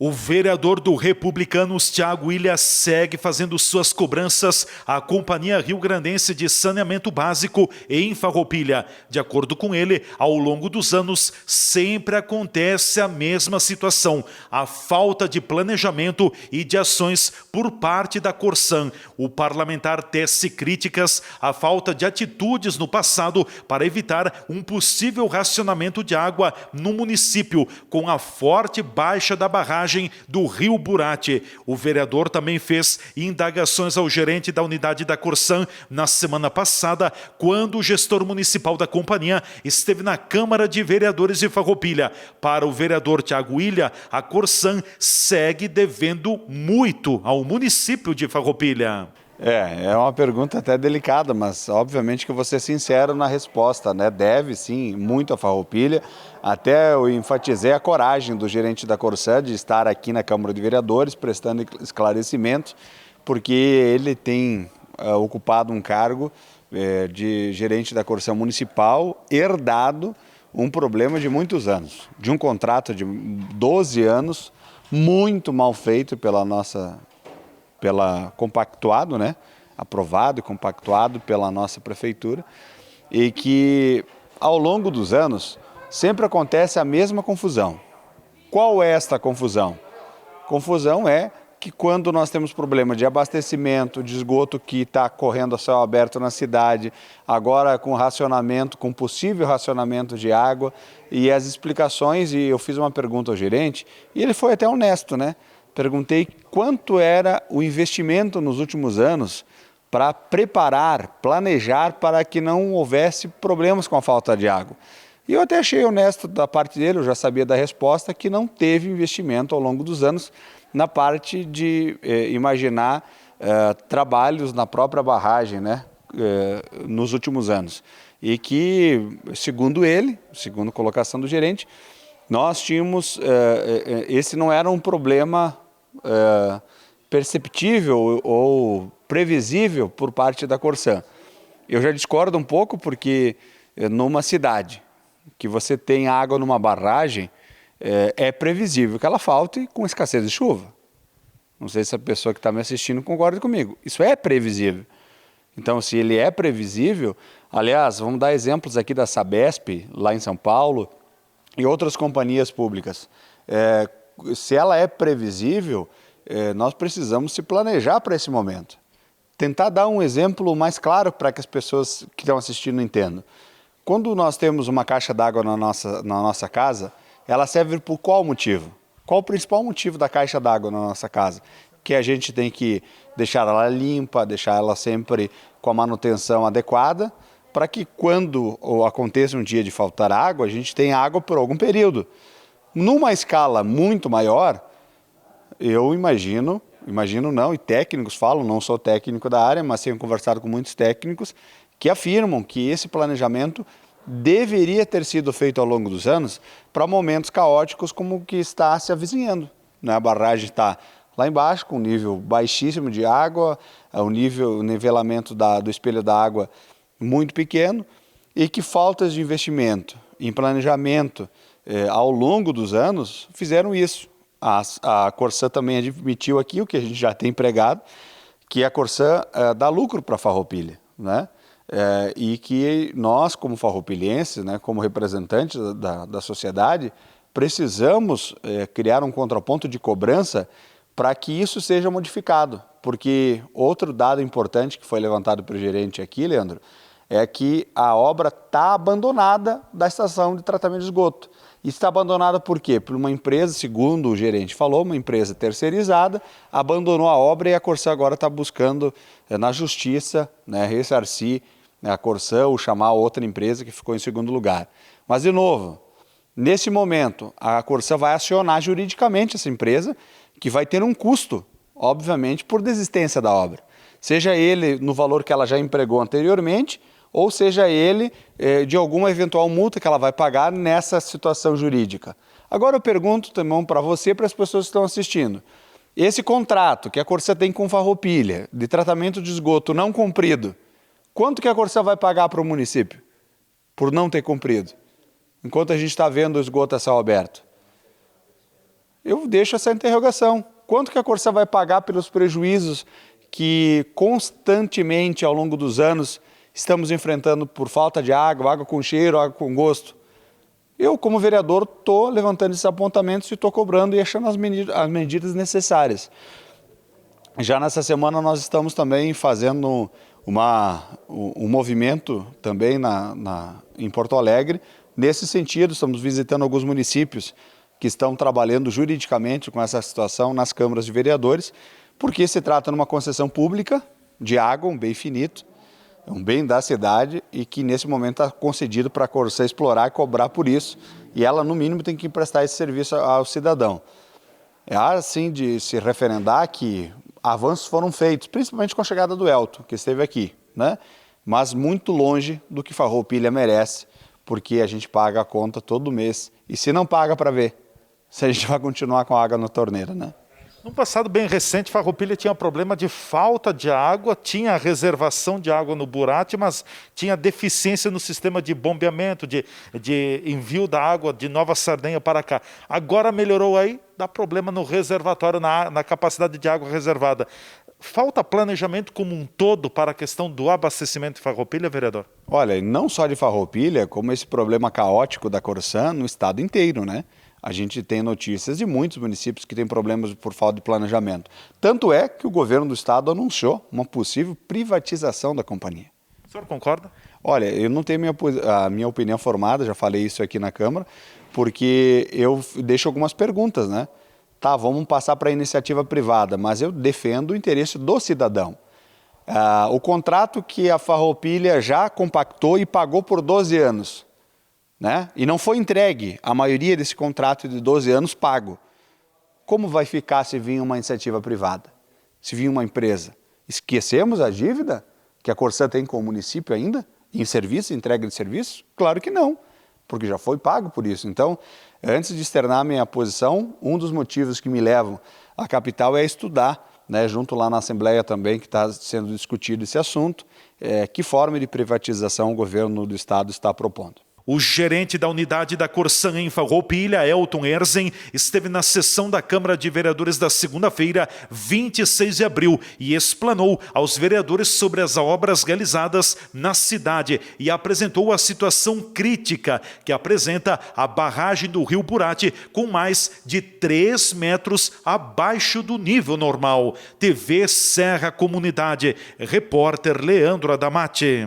O vereador do Republicanos, Thiago Ilha, segue fazendo suas cobranças à Companhia Rio-Grandense de Saneamento Básico em Farroupilha. De acordo com ele, ao longo dos anos, sempre acontece a mesma situação: a falta de planejamento e de ações por parte da Corsan. O parlamentar tece críticas à falta de atitudes no passado para evitar um possível racionamento de água no município, com a forte baixa da barragem do Rio Burati. O vereador também fez indagações ao gerente da unidade da Corsan na semana passada, quando o gestor municipal da companhia esteve na Câmara de Vereadores de Farroupilha. Para o vereador Thiago Ilha, a Corsan segue devendo muito ao município de Farroupilha. É uma pergunta até delicada, mas obviamente que eu vou ser sincero na resposta, né? Deve sim muito a Farroupilha. Até eu enfatizei a coragem do gerente da Corsan de estar aqui na Câmara de Vereadores prestando esclarecimentos, porque ele tem ocupado um cargo de gerente da Corsan Municipal, herdado um problema de muitos anos, de um contrato de 12 anos, muito mal feito pela compactuado, né? Aprovado e compactuado pela nossa prefeitura, e que ao longo dos anos sempre acontece a mesma confusão. Qual é esta confusão? Confusão é que quando nós temos problema de abastecimento, de esgoto que está correndo a céu aberto na cidade, agora com racionamento, com possível racionamento de água, e as explicações, e eu fiz uma pergunta ao gerente, e ele foi até honesto, né? Perguntei quanto era o investimento nos últimos anos para preparar, planejar para que não houvesse problemas com a falta de água. E eu até achei honesto da parte dele, eu já sabia da resposta, que não teve investimento ao longo dos anos na parte de imaginar trabalhos na própria barragem, né, nos últimos anos. E que, segundo ele, segundo a colocação do gerente, nós tínhamos, esse não era um problema perceptível ou previsível por parte da Corsan. Eu já discordo um pouco porque numa cidade que você tem água numa barragem, é previsível que ela falte com escassez de chuva. Não sei se a pessoa que está me assistindo concorda comigo. Isso é previsível. Então, se ele é previsível, aliás, vamos dar exemplos aqui da Sabesp, lá em São Paulo, e outras companhias públicas. Se ela é previsível, nós precisamos se planejar para esse momento. Tentar dar um exemplo mais claro para que as pessoas que estão assistindo entendam. Quando nós temos uma caixa d'água na nossa casa, ela serve por qual motivo? Qual o principal motivo da caixa d'água na nossa casa? Que a gente tem que deixar ela limpa, deixar ela sempre com a manutenção adequada, para que quando aconteça um dia de faltar água, a gente tenha água por algum período. Numa escala muito maior, eu imagino não, e técnicos falam, não sou técnico da área, mas tenho conversado com muitos técnicos, que afirmam que esse planejamento deveria ter sido feito ao longo dos anos para momentos caóticos como o que está se avizinhando, né? A barragem está lá embaixo, com um nível baixíssimo de água, o nivelamento do espelho da água muito pequeno, e que faltas de investimento em planejamento ao longo dos anos fizeram isso. A Corsan também admitiu aqui o que a gente já tem pregado, que a Corsan dá lucro para a Farroupilha, né? E que nós, como farroupilhenses, né, como representantes da sociedade, precisamos criar um contraponto de cobrança para que isso seja modificado. Porque outro dado importante que foi levantado pelo gerente aqui, Leandro, é que a obra está abandonada da estação de tratamento de esgoto. E está abandonada por quê? Por uma empresa, segundo o gerente falou, uma empresa terceirizada, abandonou a obra, e a Corsan agora está buscando na justiça, né, ressarcir a Corsan ou chamar outra empresa que ficou em segundo lugar. Mas, de novo, nesse momento, a Corsan vai acionar juridicamente essa empresa, que vai ter um custo, obviamente, por desistência da obra. Seja ele no valor que ela já empregou anteriormente, ou seja ele de alguma eventual multa que ela vai pagar nessa situação jurídica. Agora eu pergunto também para você e para as pessoas que estão assistindo. Esse contrato que a Corsan tem com Farroupilha, de tratamento de esgoto não cumprido, quanto que a Corsan vai pagar para o município por não ter cumprido? Enquanto a gente está vendo o esgoto a céu aberto. eu deixo essa interrogação. Quanto que a Corsã vai pagar pelos prejuízos que constantemente ao longo dos anos estamos enfrentando por falta de água, água com cheiro, água com gosto? Eu, como vereador, estou levantando esses apontamentos e estou cobrando e achando as medidas necessárias. Já nessa semana nós estamos também fazendo um movimento também em Porto Alegre. Nesse sentido, estamos visitando alguns municípios que estão trabalhando juridicamente com essa situação nas câmaras de vereadores, porque se trata de uma concessão pública de água, um bem finito, um bem da cidade e que nesse momento está concedido para a Corsã explorar e cobrar por isso, e ela no mínimo tem que prestar esse serviço ao cidadão. É assim de se referendar que avanços foram feitos, principalmente com a chegada do Elton, que esteve aqui, né? Mas muito longe do que Farroupilha merece, porque a gente paga a conta todo mês, e se não paga para ver se a gente vai continuar com a água na torneira, né? No passado bem recente, Farroupilha tinha problema de falta de água, tinha reservação de água no Burati, mas tinha deficiência no sistema de bombeamento, de envio da água de Nova Sardenha para cá. Agora melhorou aí, dá problema no reservatório, na capacidade de água reservada. Falta planejamento como um todo para a questão do abastecimento de Farroupilha, vereador? Olha, não só de Farroupilha, como esse problema caótico da Corsã no estado inteiro, né? A gente tem notícias de muitos municípios que têm problemas por falta de planejamento. Tanto é que o governo do estado anunciou uma possível privatização da companhia. O senhor concorda? Olha, eu não tenho a minha opinião formada, já falei isso aqui na Câmara, porque eu deixo algumas perguntas, né? Tá, vamos passar para a iniciativa privada, mas eu defendo o interesse do cidadão. O contrato que a Farroupilha já compactou e pagou por 12 anos, né? E não foi entregue a maioria desse contrato de 12 anos pago. Como vai ficar se vir uma iniciativa privada? Se vir uma empresa? Esquecemos a dívida que a Corsã tem com o município ainda? Em serviço, entrega de serviço? Claro que não, porque já foi pago por isso. Então, antes de externar minha posição, um dos motivos que me levam à capital é estudar, né, junto lá na Assembleia também, que está sendo discutido esse assunto, que forma de privatização o governo do estado está propondo. O gerente da unidade da Corsã em Farroupilha, Elton Erzen, esteve na sessão da Câmara de Vereadores da segunda-feira, 26 de abril, e explanou aos vereadores sobre as obras realizadas na cidade e apresentou a situação crítica que apresenta a barragem do Rio Burati, com mais de 3 metros abaixo do nível normal. TV Serra Comunidade, repórter Leandro Adamati.